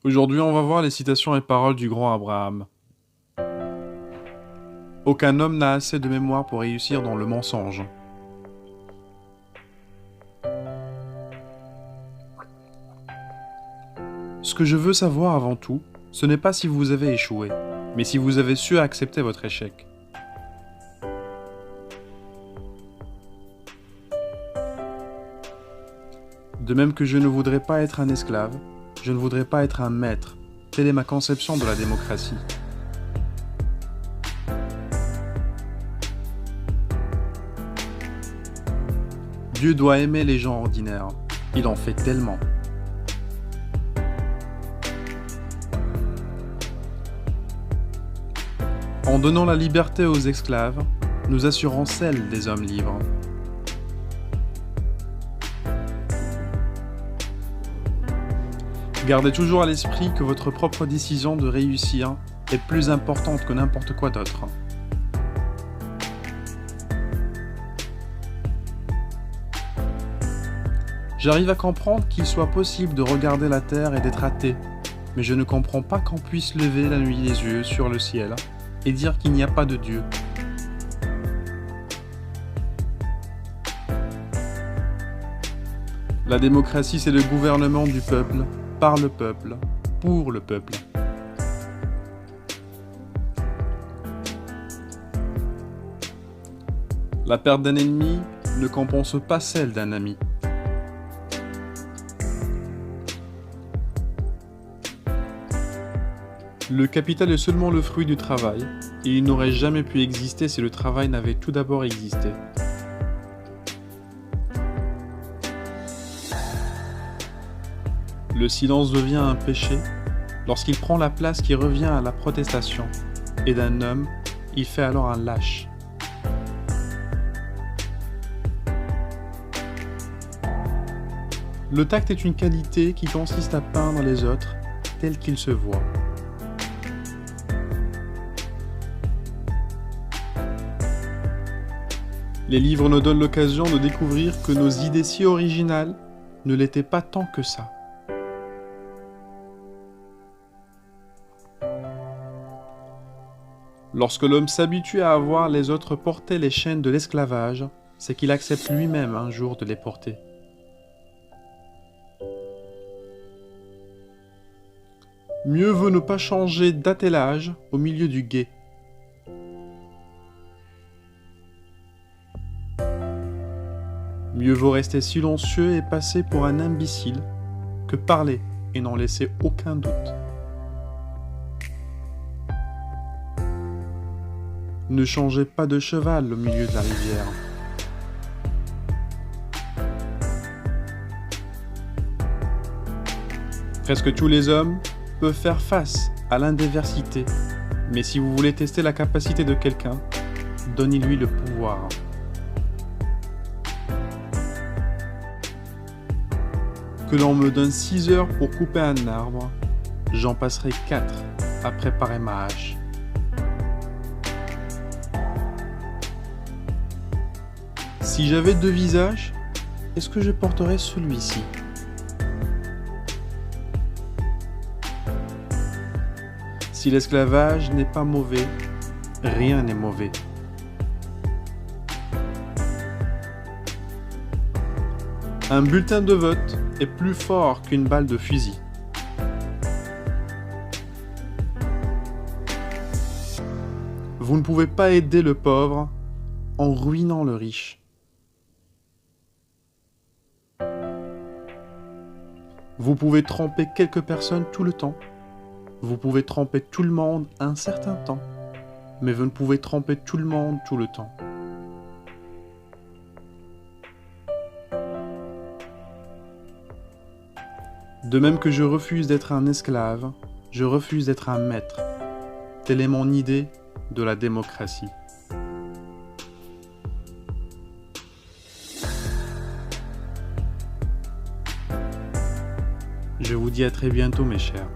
Aujourd'hui, on va voir les citations et paroles du grand Abraham. Aucun homme n'a assez de mémoire pour réussir dans le mensonge. Ce que je veux savoir avant tout, ce n'est pas si vous avez échoué, mais si vous avez su accepter votre échec. De même que je ne voudrais pas être un esclave, je ne voudrais pas être un maître. Telle est ma conception de la démocratie. Dieu doit aimer les gens ordinaires. Il en fait tellement. En donnant la liberté aux esclaves, nous assurons celle des hommes libres. Gardez toujours à l'esprit que votre propre décision de réussir est plus importante que n'importe quoi d'autre. J'arrive à comprendre qu'il soit possible de regarder la terre et d'être athée, mais je ne comprends pas qu'on puisse lever la nuit les yeux sur le ciel et dire qu'il n'y a pas de Dieu. La démocratie, c'est le gouvernement du peuple, par le peuple, pour le peuple. La perte d'un ennemi ne compense pas celle d'un ami. Le capital est seulement le fruit du travail, et il n'aurait jamais pu exister si le travail n'avait tout d'abord existé. Le silence devient un péché lorsqu'il prend la place qui revient à la protestation, et d'un homme, il fait alors un lâche. Le tact est une qualité qui consiste à peindre les autres tels qu'ils se voient. Les livres nous donnent l'occasion de découvrir que nos idées si originales ne l'étaient pas tant que ça. Lorsque l'homme s'habitue à voir les autres porter les chaînes de l'esclavage, c'est qu'il accepte lui-même un jour de les porter. Mieux vaut ne pas changer d'attelage au milieu du gué. Mieux vaut rester silencieux et passer pour un imbécile que parler et n'en laisser aucun doute. Ne changez pas de cheval au milieu de la rivière. Presque tous les hommes peuvent faire face à l'adversité, mais si vous voulez tester la capacité de quelqu'un, donnez-lui le pouvoir. Que l'on me donne 6 heures pour couper un arbre, j'en passerai 4 à préparer ma hache. Si j'avais 2 visages, est-ce que je porterais celui-ci ? Si l'esclavage n'est pas mauvais, rien n'est mauvais. Un bulletin de vote est plus fort qu'une balle de fusil. Vous ne pouvez pas aider le pauvre en ruinant le riche. Vous pouvez tromper quelques personnes tout le temps. Vous pouvez tromper tout le monde un certain temps. Mais vous ne pouvez tromper tout le monde tout le temps. De même que je refuse d'être un esclave, je refuse d'être un maître. Telle est mon idée de la démocratie. Je vous dis à très bientôt mes chers.